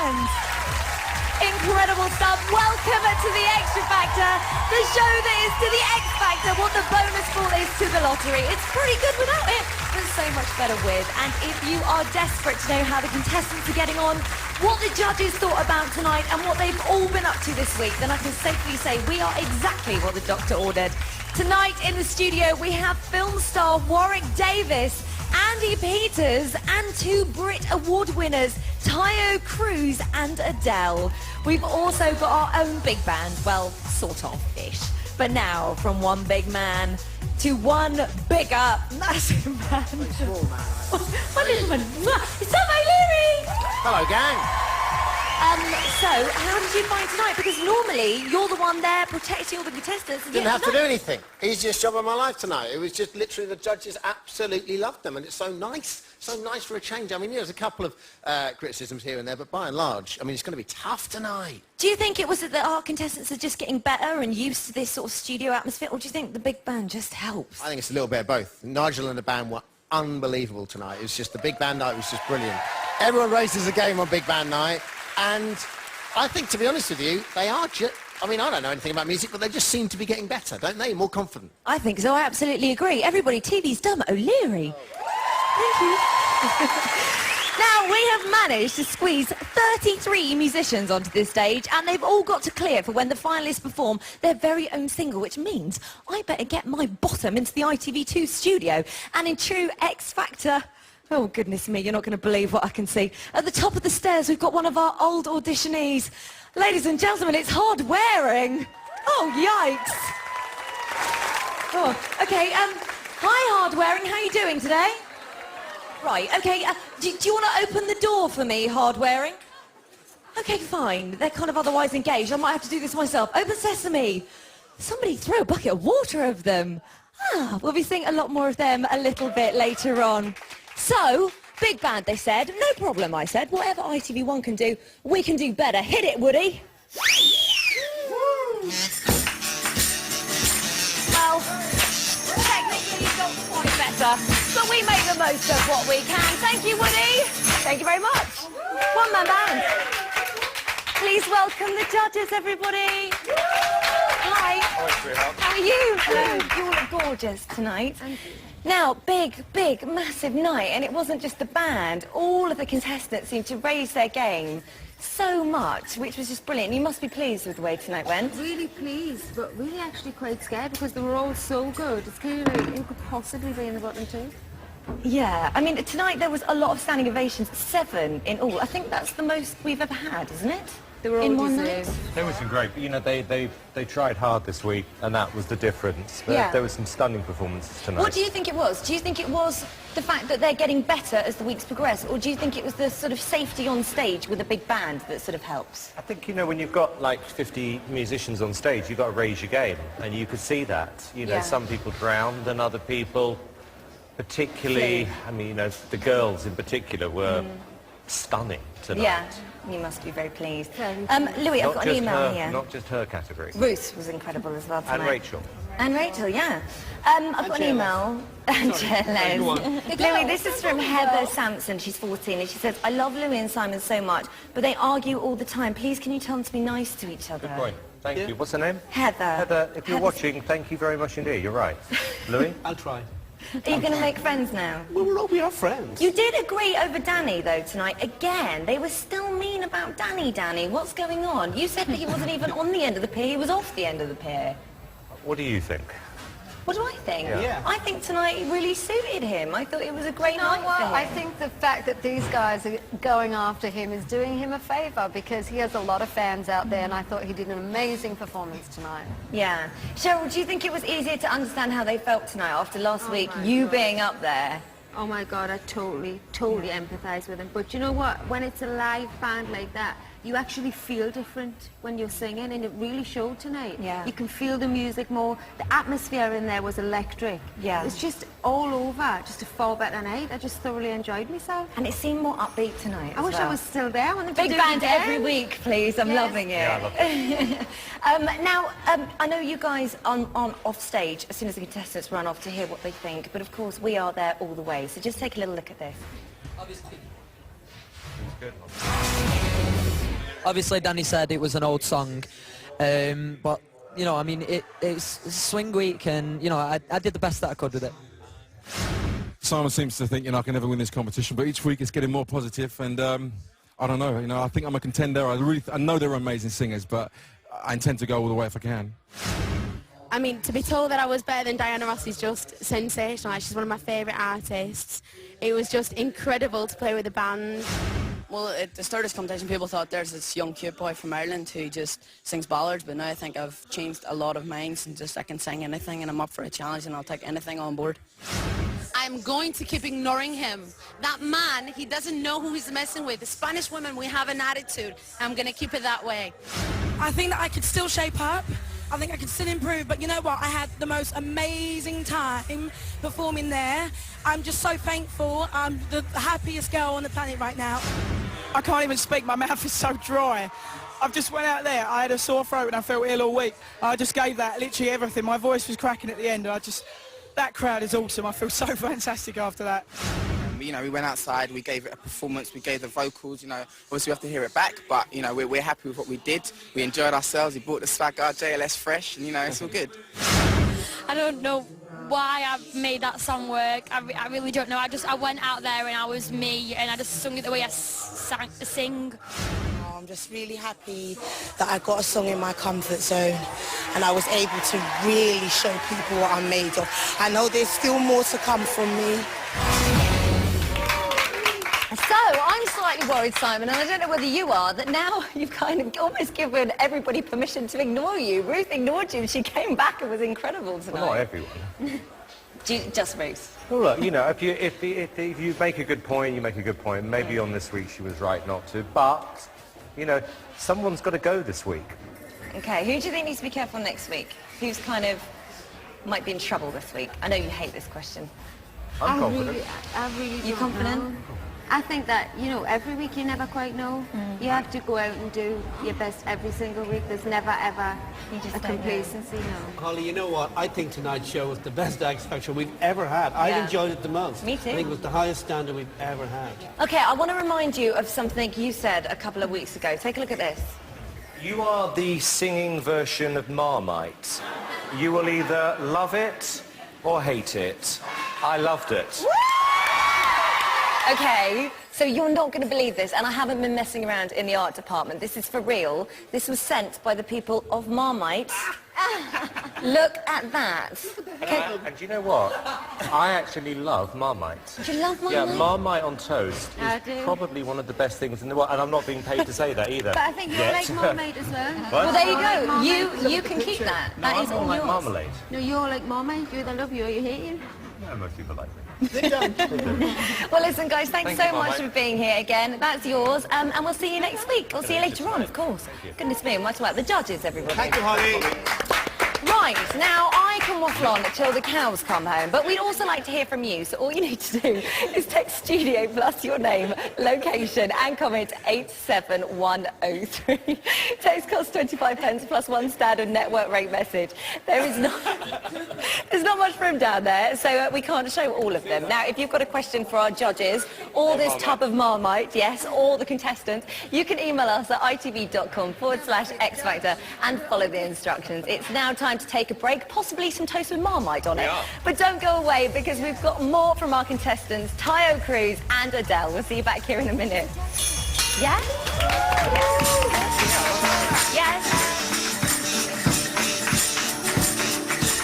band. Incredible stuff. Welcome to the Extra Factor, the show that is to the X Factor what the bonus pool is to the lottery. It's pretty good without it, but so much better with. And if you are desperate to know how the contestants are getting on, what the judges thought about tonight and what they've all been up to this week, then I can safely say we are exactly what the doctor ordered. Tonight in the studio we have film star Warwick Davis, Andy Peters and two Brit Award winners, Tayo Cruz and Adele. We've also got our own big band, well, sort of-ish. But now, from one big man to one bigger, massive man. Small man. My little man. It's Tom O'Leary! Hello, gang. So, how did you find tonight? Because normally, you're the one there protecting all the contestants. Didn't have to do anything. Easiest job of my life tonight. It was just literally the judges absolutely loved them, and it's so nice. So nice for a change. I mean, there's a couple of criticisms here and there, but by and large, I mean, it's going to be tough tonight. Do you think it was that our contestants are just getting better and used to this sort of studio atmosphere, or do you think the big band just helps? I think it's a little bit of both. Nigel and the band were unbelievable tonight. It was just, the big band night was just brilliant. Everyone races a game on big band night, and I think, to be honest with you, they are just... I mean, I don't know anything about music, but they just seem to be getting better, don't they? More confident. I think so. I absolutely agree. Everybody, TV's Dermot O'Leary. Thank you. Now, we have managed to squeeze 33 musicians onto this stage, and they've all got to clear for when the finalists perform their very own single, which means I better get my bottom into the ITV2 studio. And in true X Factor... Oh, goodness me, you're not going to believe what I can see. At the top of the stairs, we've got one of our old auditionees. Ladies and gentlemen, it's Hard Wearing. Oh, yikes. Oh, okay, hi, Hard Wearing. How are you doing today? Right, okay, do you want to open the door for me, Hard Wearing? Okay, fine. They're kind of otherwise engaged. I might have to do this myself. Open sesame. Somebody throw a bucket of water over them. Ah, we'll be seeing a lot more of them a little bit later on. So, big band, they said. No problem, I said. Whatever ITV1 can do, we can do better. Hit it, Woody. Well, technically you got quite better, but we make the most of what we can. Thank you, Woody. Thank you very much. One-man band. Please welcome the judges, everybody. Hi. How are you? Hello. You all look gorgeous tonight. Thank you. Now, big, massive night, and it wasn't just the band. All of the contestants seemed to raise their game so much, which was just brilliant. You must be pleased with the way tonight went. Really pleased, but really actually quite scared because they were all so good. It's clear who could possibly be in the bottom two. Yeah, I mean, tonight there was a lot of standing ovations, 7 in all. I think that's the most we've ever had, isn't it? They were all in one night. They were some great, but you know, they tried hard this week, and that was the difference. But Yeah. there were some stunning performances tonight. What do you think it was? Do you think it was the fact that they're getting better as the weeks progress, or do you think it was the sort of safety on stage with a big band that sort of helps? I think, you know, when you've got like 50 musicians on stage, you've got to raise your game, and you could see that. You know, Yeah. some people drowned, and other people, particularly, I mean, you know, the girls in particular were stunning tonight. Yeah, you must be very pleased. Louis, I've got an email here. Not just her category. Ruth was incredible as well tonight. And Rachel. And Rachel, yeah. I've got an email. Angela. Louis, this is from Heather Sampson. She's 14, and she says, I love Louis and Simon so much, but they argue all the time. Please, can you tell them to be nice to each other? Good point. Thank you. What's her name? Heather. Heather, if you're watching, thank you very much indeed. You're right. Louis? I'll try. Are you going to make friends now? Well, we are friends. You did agree over Danny, though, tonight. Again, they were still mean about Danny. What's going on? You said that he wasn't even on the end of the pier. He was off the end of the pier. What do you think? What do I think? Yeah. I think tonight really suited him. I thought it was a great night for him. I think the fact that these guys are going after him is doing him a favour because he has a lot of fans out there, and I thought he did an amazing performance tonight. Yeah. Cheryl, do you think it was easier to understand how they felt tonight after last week, you being up there? Oh my God, I totally empathise with him. But you know what? When it's a live band like that, you actually feel different when you're singing, and it really showed tonight. Yeah. You can feel the music more. The atmosphere in there was electric. Yeah. It was just all over, just a far better night. I just thoroughly enjoyed myself. And it seemed more upbeat tonight. I wish I was still there. I wanted to Big do it band again. every week, please. I'm loving it. Yeah, I love it. Now, I know you guys on off stage as soon as the contestants run off to hear what they think, but of course we are there all the way. So just take a little look at this. Good. obviously Danny said it was an old song, but you know, I mean, it's swing week, and you know, I did the best that I could with it. Simon seems to think, you know, I can never win this competition, but each week it's getting more positive, and I don't know, you know, I think I'm a contender. I know they're amazing singers, but I intend to go all the way if I can. I mean, to be told that I was better than Diana Ross is just sensational. She's one of my favourite artists. It was just incredible to play with the band. Well, at the start of this competition, people thought there's this young cute boy from Ireland who just sings ballads, but now I think I've changed a lot of minds and just I can sing anything, and I'm up for a challenge, and I'll take anything on board. I'm going to keep ignoring him. That man, he doesn't know who he's messing with. The Spanish women, we have an attitude. I'm going to keep it that way. I think that I could still shape up. I think I could still improve, but you know what? I had the most amazing time performing there. I'm just so thankful. I'm the happiest girl on the planet right now. I can't even speak. My mouth is so dry. I've just went out there. I had a sore throat and I felt ill all week. I just gave that literally everything. My voice was cracking at the end. And that crowd is awesome. I feel so fantastic after that. You know, we went outside, we gave it a performance, we gave the vocals, you know, obviously we have to hear it back, but, you know, we're happy with what we did. We enjoyed ourselves, we brought the swagger, JLS fresh, and, you know, it's all good. I don't know why I made that song work. I really don't know. I went out there and I was me, and I just sung it the way I sing. I'm just really happy that I got a song in my comfort zone and I was able to really show people what I'm made of. I know there's still more to come from me. So, I'm slightly worried, Simon, and I don't know whether you are, that now you've kind of almost given everybody permission to ignore you. Ruth ignored you, and she came back and was incredible tonight. Well, not everyone. Just Ruth. Well, look, you know, if you make a good point, you make a good point. Maybe on this week she was right not to, but, you know, someone's got to go this week. Okay, who do you think needs to be careful next week? Who's kind of might be in trouble this week? I know you hate this question. I'm confident. I really You don't confident? know. I think that, you know, every week you never quite know. You have to go out and do your best every single week. There's never, ever a complacency, no. Holly, you know what? I think tonight's show was the best X Factor we've ever had. I enjoyed it the most. Me too. I think it was the highest standard we've ever had. Okay, I want to remind you of something you said a couple of weeks ago. Take a look at this. You are the singing version of Marmite. You will either love it or hate it. I loved it. Okay, so you're not going to believe this, and I haven't been messing around in the art department. This is for real. This was sent by the people of Marmite. Look at that. Okay. And do you know what? I actually love Marmite. Do you love Marmite? Yeah, Marmite on toast I is do. probably one of the best things in the world, and I'm not being paid to say that either. But I think you like Marmite as well. What? Well, there you Like go. Marmite. You can keep that. No, That I is don't all like yours. marmalade. No, you're like Marmite. You either love you or you hate you. No, most people like me. Well, listen, guys, thanks Thank so you, much Marmite. for being here again. That's yours, and we'll see you next week. We'll see you later on, of course. Goodness me, much like the judges, everybody. Thank you, Holly. Right, now I can waffle on until the cows come home, but we'd also like to hear from you, so all you need to do is text studio plus your name, location and comment 87103. Text costs 25 pence plus one standard network rate message. There's not much room down there, so we can't show all of them. Now, if you've got a question for our judges, or this tub of Marmite, yes, or the contestants, you can email us at itv.com/X Factor and follow the instructions. It's now time to take a break, possibly some toast with Marmite on it. But don't go away, because we've got more from our contestants, Tayo Cruz and Adele. We'll see you back here in a minute. Yes? Yes?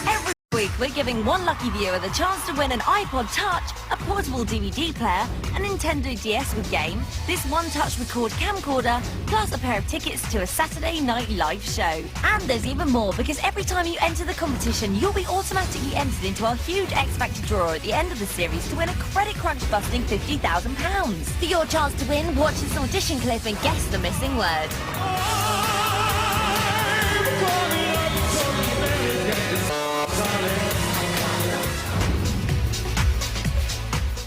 Every week we're giving one lucky viewer the chance to win an iPod Touch, a portable DVD player, a Nintendo DS with game, this one-touch record camcorder, plus a pair of tickets to a Saturday night live show. And there's even more, because every time you enter the competition, you'll be automatically entered into our huge X Factor draw at the end of the series to win a Credit Crunch busting £50,000. For your chance to win, watch this audition clip and guess the missing word.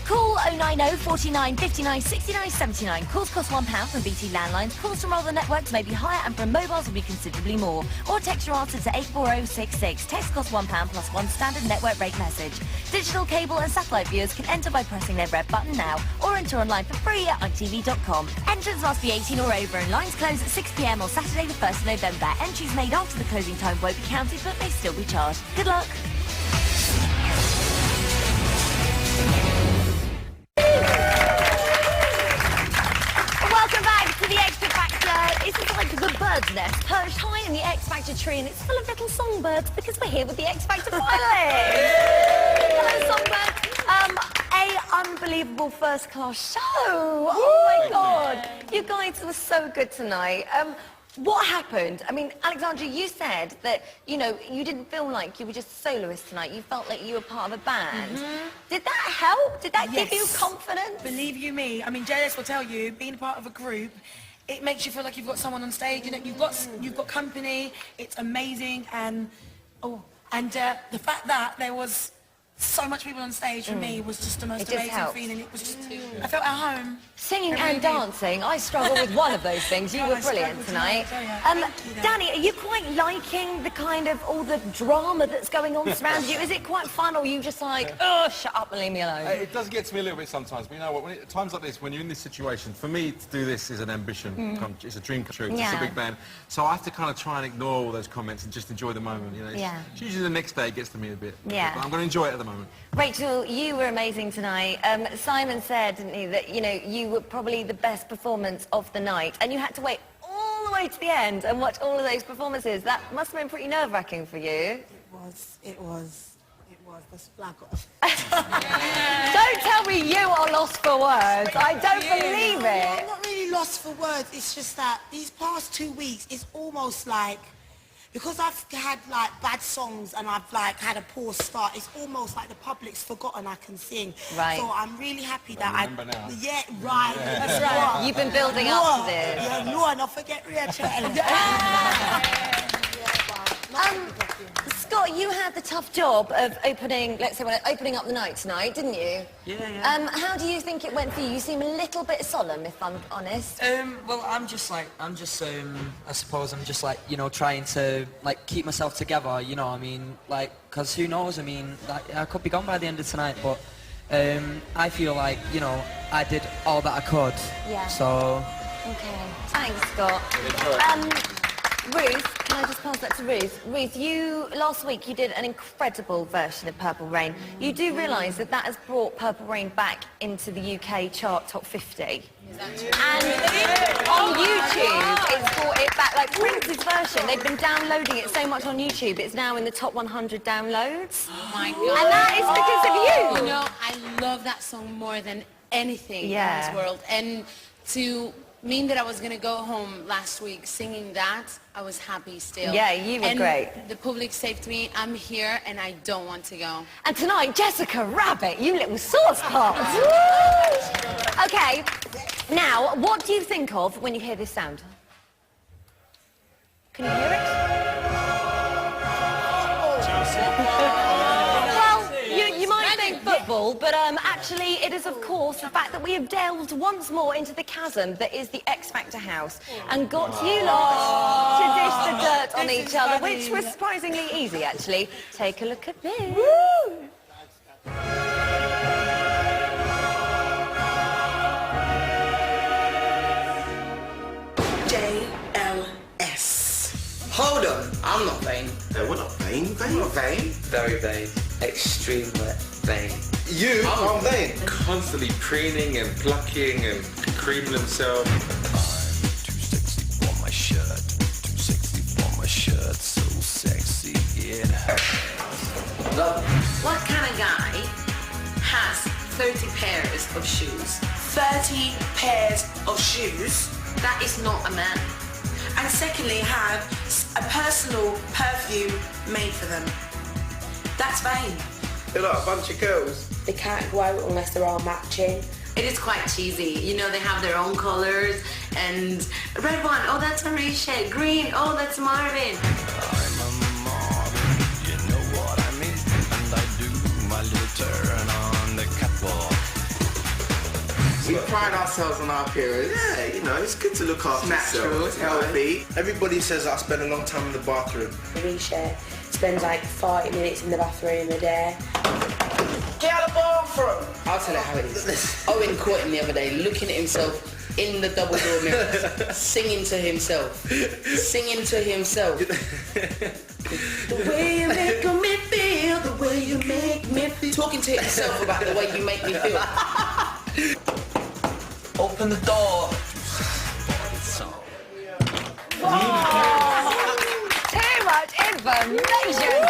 Call 090 49 59 69 79. Calls cost £1 from BT landlines. Calls from other networks may be higher and from mobiles will be considerably more. Or text your answer to 84066. Text costs £1 plus one standard network rate message. Digital, cable and satellite viewers can enter by pressing their red button now or enter online for free at itv.com. Entrants must be 18 or over and lines close at 6 p.m. on Saturday the 1st of November. Entries made after the closing time won't be counted but may still be charged. Good luck. Welcome back to the Extra Factor. This is like the bird's nest perched high in the X Factor tree and it's full of little songbirds because we're here with the X Factor finalists. Hello, songbirds. Unbelievable first-class show. Oh my God. You guys were so good tonight. What happened? I mean, Alexandra, you said that, you know, you didn't feel like you were just soloist tonight. You felt like you were part of a band. Did that help? Did that give you confidence? Believe you me. I mean, JS will tell you, being part of a group, it makes you feel like you've got someone on stage. You know, you've got company. It's amazing, and the fact that there was so much people on stage for me was just the most amazing feeling. It was just, I felt at home. Singing and dancing, I struggle with one of those things. You were brilliant tonight. Danny, are you quite liking the kind of all the drama that's going on surrounding you? Is it quite fun, or are you just like, oh, shut up and leave me alone? It does get to me a little bit sometimes, but you know what, at times like this, when you're in this situation, for me to do this is an ambition, it's a dream come true, it's a big band. So I have to kind of try and ignore all those comments and just enjoy the moment, you know. It's usually the next day it gets to me a bit. But I'm going to enjoy it at the moment. Rachel, you were amazing tonight. Simon said, didn't he, that, you know, you were probably the best performance of the night, and you had to wait all the way to the end and watch all of those performances. That must have been pretty nerve-wracking for you. It was. That's black. Don't tell me you are lost for words. I don't believe it. I'm not really lost for words. It's just that these past 2 weeks, it's almost like, because I've had like bad songs and I've like had a poor start, it's almost like the public's forgotten I can sing. Right. So I'm really happy that now. That's right. You've been building up to this. Yeah, no, and I forget Rachel. Scott, you had the tough job of opening, let's say, opening up the night tonight, didn't you? Yeah. How do you think it went for you? You seem a little bit solemn, if I'm honest. Well, I suppose I'm just like, you know, trying to like keep myself together. You know, I mean, like, cause who knows? I mean, like, I could be gone by the end of tonight, but I feel like, you know, I did all that I could. Yeah. So. Okay. Thanks, Scott. Ruth, can I just pass that to Ruth? Ruth, last week you did an incredible version of Purple Rain. You do realise that has brought Purple Rain back into the UK chart top 50? And on YouTube, it's brought it back, like Prince's version. They've been downloading it so much on YouTube, it's now in the top 100 downloads. Oh my God. And that is because of you. You know, I love that song more than anything in this world. And to mean that I was going to go home last week singing that, I was happy still. Yeah, you were great. The public saved me. I'm here and I don't want to go. And tonight, Jessica Rabbit, you little sauce pot. Okay, now, what do you think of when you hear this sound? Can you hear it? You might think football, but actually it is, of course, the fact that we have delved once more into the chasm that is the X Factor house and got you lot to dish the dirt on each other, which was surprisingly easy, actually. Take a look at this. JLS. Hold on, I'm not vain. No, we're not vain. I'm not vain. Very vain. Extremely vain. You are vain. Constantly preening and plucking and creaming himself. I'm too sexy for my shirt. Too sexy for my shirt. So sexy it hurts. What kind of guy has 30 pairs of shoes? 30 pairs of shoes. That is not a man. And secondly, have a personal perfume made for them. That's vain. They're like a bunch of girls. They can't go out unless they're all matching. It is quite cheesy. You know, they have their own colors and red one, oh, that's Arisha. Green, oh, that's Marvin. I'm a Marvin, you know what I mean? And I do my little turn on the catwalk. We pride ourselves on our appearance. Yeah, you know, it's good to look after Natural, yourself. it's healthy. Everybody says I spend a long time in the bathroom. Risha spends like 40 minutes in the bathroom a day. Get out of the bathroom! I'll tell you how it is. Owen caught him the other day looking at himself in the double door mirror, singing to himself. Singing to himself. The way you make me feel, the way you make me feel. Talking to himself about the way you make me feel. Open the door. Too much information.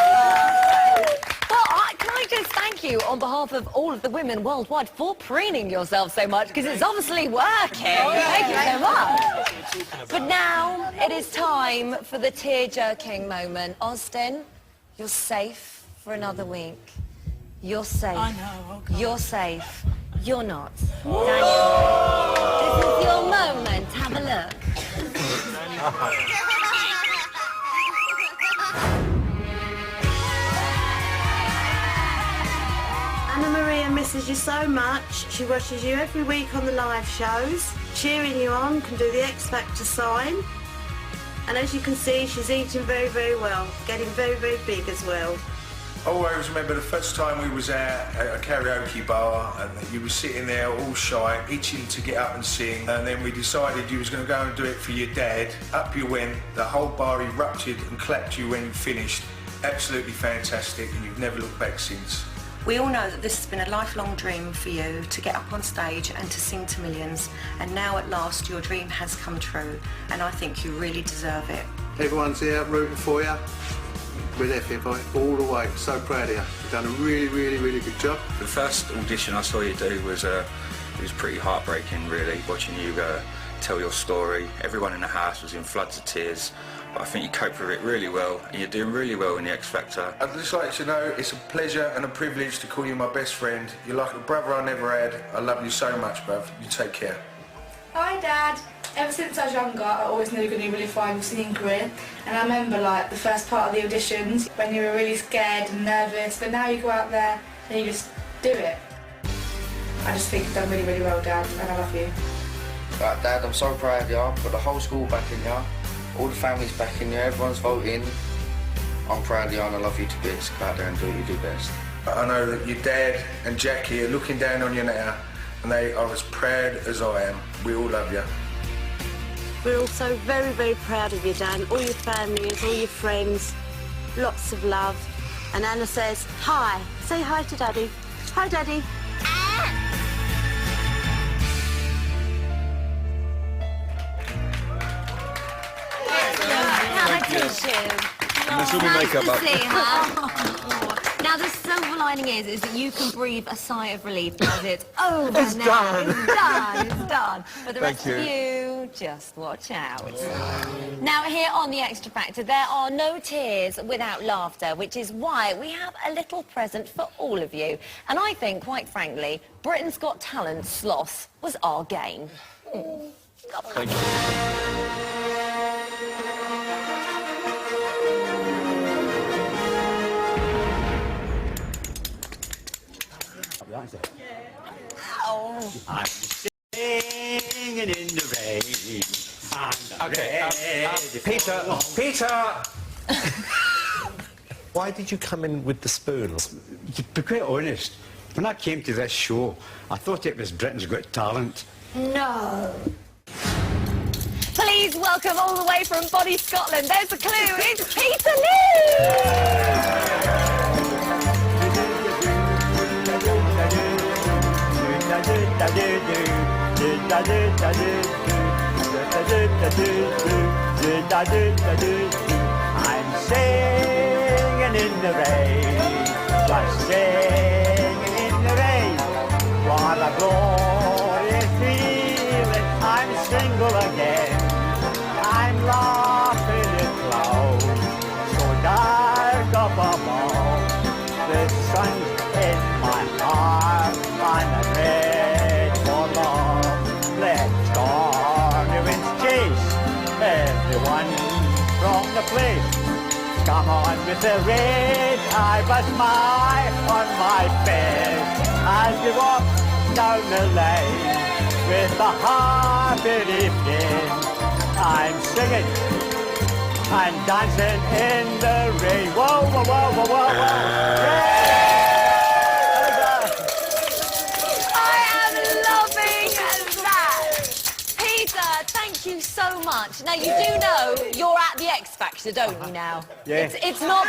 Well, can I just thank you on behalf of all of the women worldwide for preening yourself so much, because it's obviously working. Thank you so much. But now it is time for the tear-jerking moment. Austin, you're safe for another week. You're safe. I know, okay. You're safe. You're not. Daniel, this is your moment. Have a look. Anna Maria misses you so much. She watches you every week on the live shows, cheering you on, can do the X Factor sign. And as you can see, she's eating very, very well, getting very, very big as well. I always remember the first time we was at a karaoke bar and you were sitting there all shy, itching to get up and sing, and then we decided you was going to go and do it for your dad. Up you went, the whole bar erupted and clapped you when you finished. Absolutely fantastic, and you've never looked back since. We all know that this has been a lifelong dream for you, to get up on stage and to sing to millions, and now at last your dream has come true, and I think you really deserve it. Everyone's here rooting for you. We're there for you, boy, all the way. So proud of you. You've done a really, really, really good job. The first audition I saw you do was it was pretty heartbreaking, really, watching you tell your story. Everyone in the house was in floods of tears, but I think you coped with it really well, and you're doing really well in the X Factor. I'd just like to know it's a pleasure and a privilege to call you my best friend. You're like a brother I never had. I love you so much, bruv. You take care. Hi Dad. Ever since I was younger, I always knew you were going to do really fine with singing career. And I remember like the first part of the auditions when you were really scared and nervous, but now you go out there and you just do it. I just think you've done really, really well, Dad, and I love you. Right, Dad, I'm so proud of you. I've got the whole school backing you. All the family's backing you. Everyone's voting. I'm proud of you and I love you to bits. Go out there and do what you do best. I know that your dad and Jackie are looking down on you now, and they are as proud as I am. We all love you. We're also very, very proud of you, Dan. All your families, all your friends, lots of love. And Anna says, hi. Say hi to Daddy. Hi, Daddy. Nice to see her. Now, the silver lining is that you can breathe a sigh of relief because it's over It's now. done. It's done. It's done. But the Thank rest of you, just watch out. Now, here on The Extra Factor, there are no tears without laughter, which is why we have a little present for all of you. And I think, quite frankly, Britain's Got Talent sloth was our game. Thank you. I'm singing in the rain. Peter! Why did you come in with the spoon? To be quite honest, when I came to this show, I thought it was Britain's Got Talent. No. Please welcome all the way from Body, Scotland. There's the clue. It's Peter Lee! I'm singing in the rain, just singing in the rain. What a glorious feeling, I'm single again. I'm laughing at clouds, so dark up above. The sun's in my heart, I'm ready for love. Let's stormy winds chase everyone from the place. Come on with the red eye, but smile on my face as we walk down the lane. with a happy evening. I'm singing and dancing in the rain. Whoa, whoa, whoa, whoa, whoa, whoa. I am loving that. Peter, thank you so much. Now, you do know you're at the X Factor, don't you now? Yeah. It's not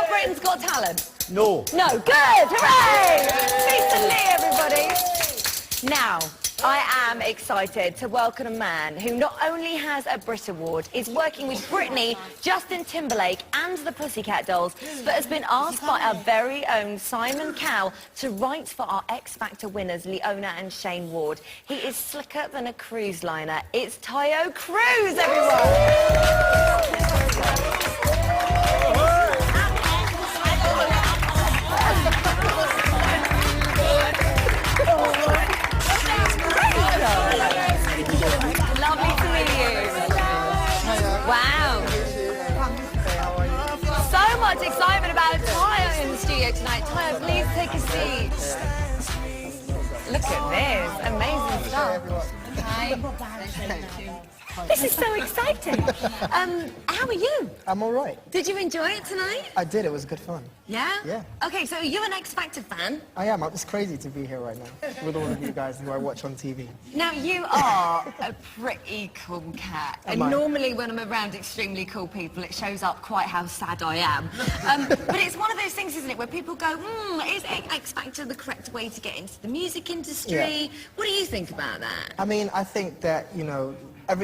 Britain's Got Talent. No. No, good, hooray! Peace and Lee, everybody. Now, I am excited to welcome a man who not only has a Brit Award, is working with Britney, Justin Timberlake and the Pussycat Dolls, but has been asked by our very own Simon Cowell to write for our X Factor winners, Leona and Shane Ward. He is slicker than a cruise liner. It's Tayo Cruz, everyone! Lovely to meet you. Wow. So much excitement about Tayo in the studio tonight. Tayo, please take a seat. Look at this. Amazing stuff. Hi. This is so exciting. How are you? I'm all right. Did you enjoy it tonight? I did. It was good fun. Yeah? Yeah. Okay, so you're an X Factor fan. I am. It's crazy to be here right now with all of you guys who I watch on TV. Now, you are a pretty cool cat. And Am I? normally when I'm around extremely cool people, it shows up quite how sad I am. But it's one of those things, isn't it, where people go, is X Factor the correct way to get into the music industry? Yeah. What do you think about that? I mean, I think that, you know,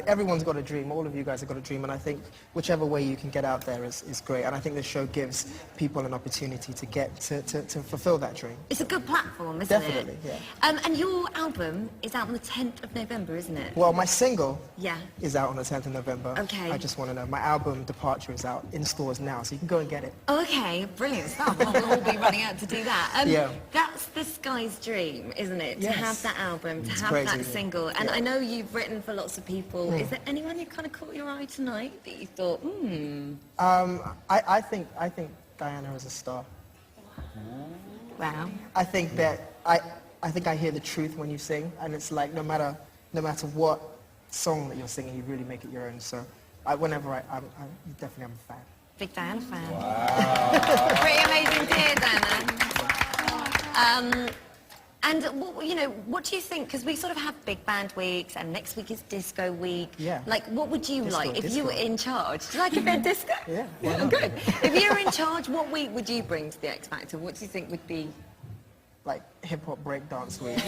everyone's got a dream. All of you guys have got a dream, and I think whichever way you can get out there is great. And I think this show gives people an opportunity to get to fulfill that dream. It's a good platform, isn't Definitely, it? yeah. And your album is out on the 10th of November, isn't it? Well, my single Yeah. is out on the 10th of November. Okay. I just want to know. My album, Departure, is out in stores now, so you can go and get it. Okay, brilliant stuff. Well, we'll all be running out to do that. Yeah. That's this guy's dream, isn't it? Yes. To have that album, to It's have crazy, that yeah. single. And Yeah. I know you've written for lots of people. Is there anyone who kind of caught your eye tonight that you thought, I think Diana is a star. Wow. I think that I think I hear the truth when you sing, and it's like no matter what song that you're singing, you really make it your own. So whenever I'm definitely I'm a fan. Big Diana fan. Wow. Pretty amazing to hear, Diana. And what do you think? Because we sort of have big band weeks, and next week is disco week. Yeah. Like, what would you Disco, like if you disco. were in charge? Do you like a bit of disco? Yeah. Yeah, good. If you were in charge, what week would you bring to the X Factor? What do you think would be? Like hip-hop breakdance week. Look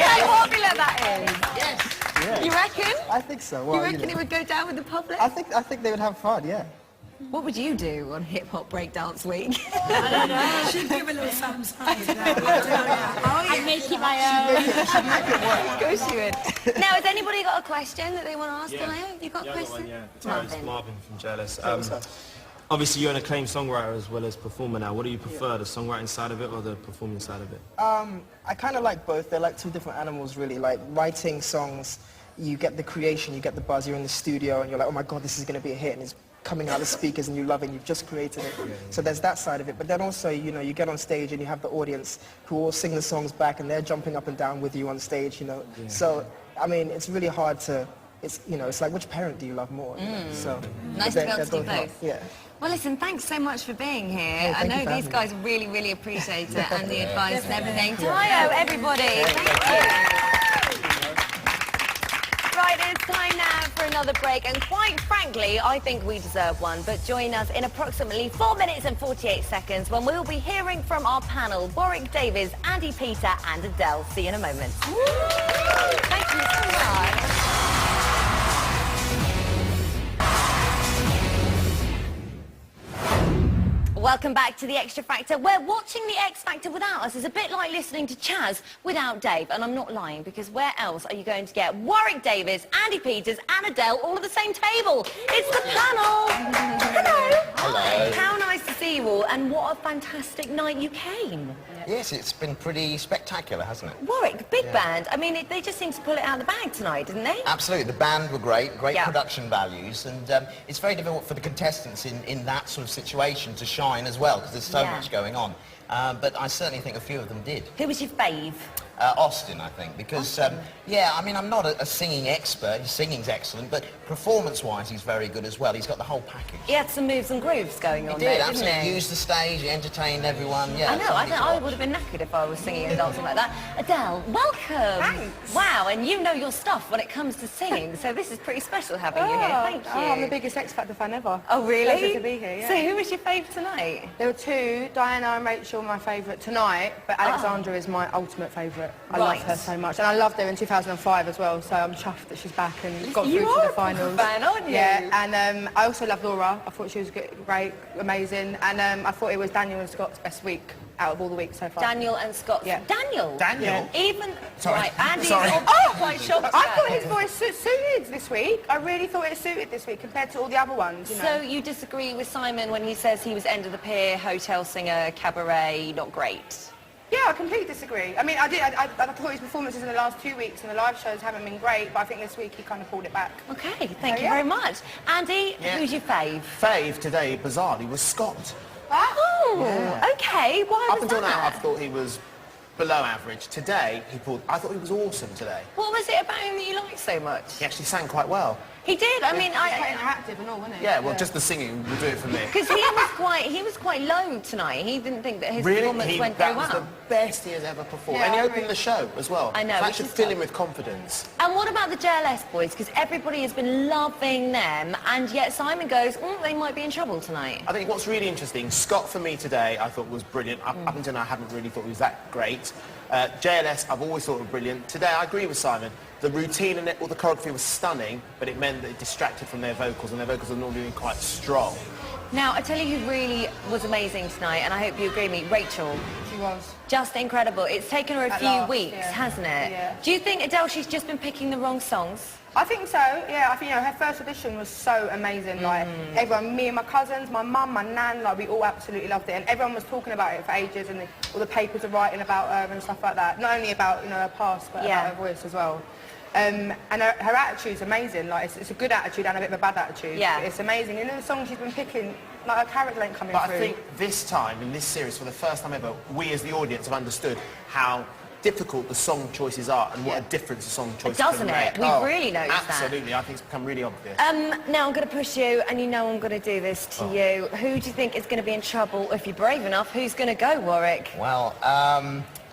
how popular that is. Yes. Yeah. You reckon? I think so. Well, you reckon know. it would go down with the public? I think they would have fun, yeah. What would you do on Hip Hop Breakdance Week? I don't know. She'd give a little something. I'd make it my own. Of course you would. Now, has anybody got a question that they want to ask Tayo? You got a question? Marvin. Marvin from Jealous. Obviously, you're an acclaimed songwriter as well as performer now. What do you prefer, the songwriting side of it or the performing side of it? I kind of like both. They're like two different animals, really. Like writing songs, you get the creation, you get the buzz. You're in the studio and you're like, oh my God, this is going to be a hit, and it's coming out of the speakers and you love it and you've just created it. So there's that side of it. But then also, you know, you get on stage and you have the audience who all sing the songs back and they're jumping up and down with you on stage, you know. Yeah. So, I mean, it's really hard to, it's like which parent do you love more? So Nice to be able to do both. Yeah. Well, listen, thanks so much for being here. Hey, I thank you know for these having guys really, really appreciate it and the advice and everything. Yeah. Tayo, everybody. Thank you. Right, it's time now for another break, and quite frankly, I think we deserve one. But join us in approximately 4 minutes and 48 seconds when we'll be hearing from our panel, Warwick Davis, Andy Peter and Adele. See you in a moment. Thank you so much. Welcome back to The Extra Factor, where watching The X Factor without us is a bit like listening to Chaz without Dave. And I'm not lying, because where else are you going to get Warwick Davis, Andy Peters and Adele all at the same table? It's the panel! Hello! Hello. How nice to see you all, and what a fantastic night you came. Yes, it's been pretty spectacular, hasn't it? Warwick, big band. I mean, they just seemed to pull it out of the bag tonight, didn't they? Absolutely. The band were great Yeah. production values, and it's very difficult for the contestants in that sort of situation to shine as well, because there's so Yeah. much going on. But I certainly think a few of them did. Who was your fave? Austin, I think, because, yeah, I mean, I'm not a singing expert. His singing's excellent, but performance-wise, he's very good as well. He's got the whole package. He had some moves and grooves going on He did, there, absolutely. didn't he? Used the stage, he entertained everyone, yeah. I know, I would have been knackered if I was singing and dancing like that. Adele, welcome. Thanks. Wow, and you know your stuff when it comes to singing, so this is pretty special having you here. Thank you. I'm the biggest X Factor fan ever. Oh, really? Pleasure to be here, yeah. So who was your favourite tonight? There were two, Diana and Rachel, my favourite tonight, but Alexandra is my ultimate favourite. I love her so much, and I loved her in 2005 as well, so I'm chuffed that she's back and got through to the finals. Fan, aren't you? Yeah, and I also love Laura. I thought she was good, great, amazing, and I thought it was Daniel and Scott's best week out of all the weeks so far. Daniel and Scott. Yeah. Daniel? Yeah. Even... Sorry. Right, Andy's Sorry. quite shocked I about thought it. his voice suited this week. I really thought it suited this week compared to all the other ones, you know. So you disagree with Simon when he says he was end of the pier, hotel singer, cabaret, not great? Yeah, I completely disagree. I mean, I thought his performances in the last 2 weeks and the live shows haven't been great, but I think this week he kind of pulled it back. Okay, thank you very much. Andy, who's your fave? Fave today, bizarrely, was Scott. Oh, okay. Why Up was until that? now, I thought he was below average. Today, I thought he was awesome today. What was it about him that you liked so much? He actually sang quite well. He did. I mean, quite interactive and all, wasn't it? Yeah, well, just the singing will do it for me. Because he was quite low tonight. He didn't think that his Really? performance went very That was well. the best he has ever performed. Yeah, and he I opened agree. the show as well. I know, So that which should is fill tough. him with confidence. And what about the JLS boys? Because everybody has been loving them, and yet Simon goes, they might be in trouble tonight. I think what's really interesting, Scott for me today I thought was brilliant. Up until now I haven't really thought he was that great. JLS I've always thought were brilliant. Today I agree with Simon. The routine and all the choreography was stunning, but it meant that it distracted from their vocals, and their vocals are normally quite strong. Now, I tell you who really was amazing tonight, and I hope you agree with me, Rachel. She was. Just incredible. It's taken her a At few last, weeks, yeah. hasn't it? Yeah. Do you think, Adele, she's just been picking the wrong songs? I think so, yeah. I think, her first audition was so amazing. Like, everyone, me and my cousins, my mum, my nan, like, we all absolutely loved it. And everyone was talking about it for ages, and all the papers are writing about her and stuff like that. Not only about, her past, but about her voice as well. And her attitude's amazing. Like, it's a good attitude and a bit of a bad attitude. Yeah. It's amazing. And the songs she's been picking, like, her character ain't coming But through. I think this time, in this series, for the first time ever, we as the audience have understood how difficult the song choices are and what a difference the song choices Doesn't can it? make. We've really noticed that. Absolutely, I think it's become really obvious. Now I'm going to push you, and you know I'm going to do this to you. Who do you think is going to be in trouble? If you're brave enough, who's going to go, Warwick? Well,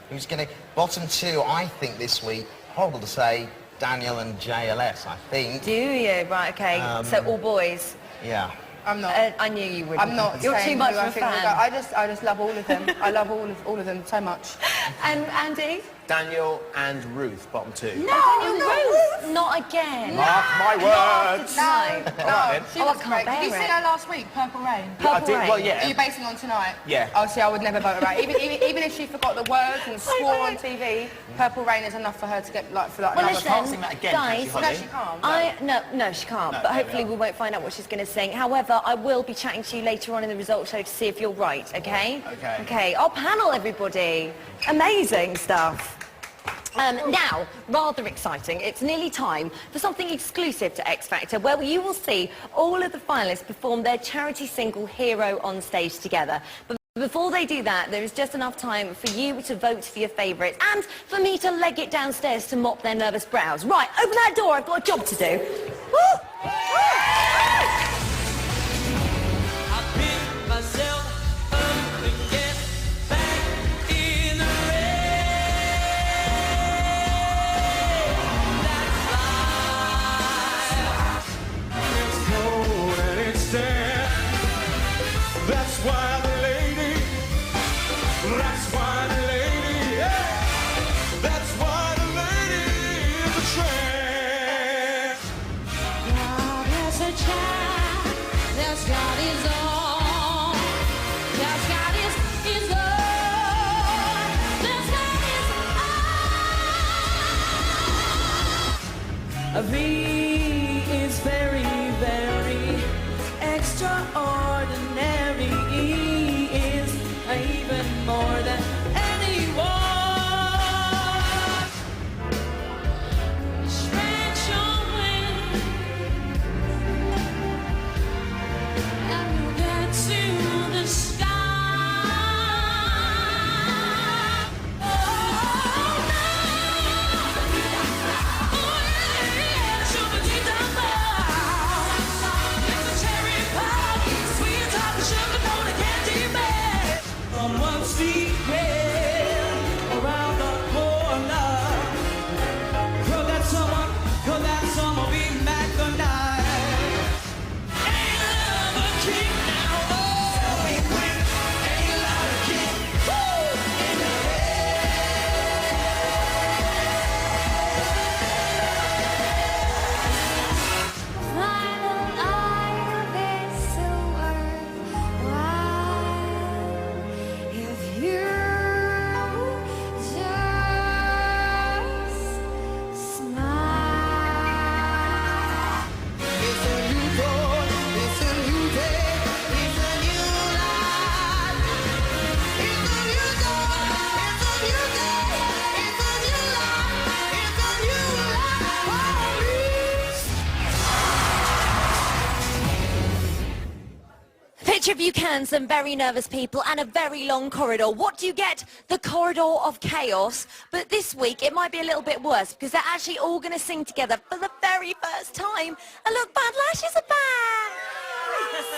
who's going to... Bottom two, I think, this week, horrible to say, Daniel and JLS, I think. Do you? Right, okay. So all boys. Yeah. I'm not. I knew you wouldn't. I'm not. You're saying too much who of I a think will fan. go. I just love all of them. I love all of them so much. And Andy? Daniel and Ruth, bottom two. No, Ruth! Not again. Mark my words. No. All right, then. She Oh, I was can't great. bear Did you see it. her last week, Purple Rain? I did, well, yeah. Are you basing on tonight? Yeah. Oh, see, I would never vote her out. Even if she forgot the words and swore on TV, Purple Rain is enough for her to get like Well, another listen, song. guys, No, she can't. No, she can't. No, but there hopefully we we won't find out what she's going to sing. However, I will be chatting to you later on in the results show to see if you're right. Okay? Okay. Okay. Our panel, everybody. Amazing stuff. Now, rather exciting, it's nearly time for something exclusive to X Factor, where you will see all of the finalists perform their charity single Hero on stage together. But before they do that, there is just enough time for you to vote for your favourites and for me to leg it downstairs to mop their nervous brows. Right, open that door, I've got a job to do. Woo! Myself up and get back in the It's cold and it's damp. That's why the lady. That's why the lady. Yeah. That's why the lady is a tramp. God has a child that's got his own. That's got his own. That's got his own. A V is very, very extraordinary. He is even more than anyone. Stretch your wings and get to the sky. Oh, of you can, some very nervous people and a very long corridor. What do you get? The corridor of chaos. But this week it might be a little bit worse because they're actually all going to sing together for the very first time. And look, Bad Lashes are back.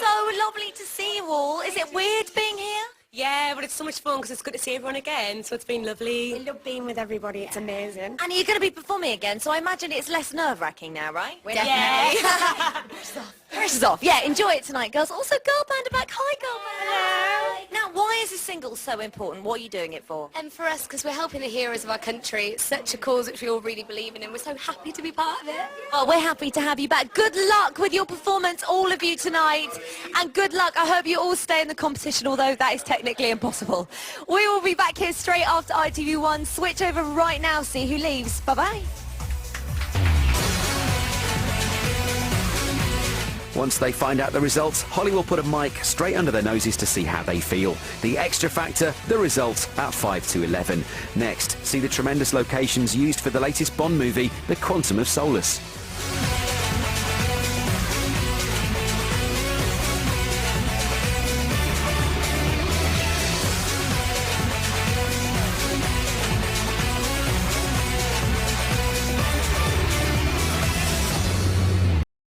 So lovely to see you all. Is it weird being here? Yeah, but it's so much fun because it's good to see everyone again, so it's been lovely. We love being with everybody, it's amazing. And you're going to be performing again, so I imagine it's less nerve-wracking now, right? Definitely. Pressure's off. Yeah, enjoy it tonight, girls. Also, Girl Band are back. Hi, Girl Band. Hello. Now, why is this single so important? What are you doing it for? And for us, because we're helping the heroes of our country. It's such a cause which we all really believe in, and we're so happy to be part of it. Oh, we're happy to have you back. Good luck with your performance, all of you tonight. And good luck. I hope you all stay in the competition, although that is technically impossible. We will be back here straight after ITV1. Switch over right now, see who leaves. Bye-bye. Once they find out the results, Holly will put a mic straight under their noses to see how they feel. The Extra Factor, the results at 5 to 11. Next, see the tremendous locations used for the latest Bond movie, The Quantum of Solace.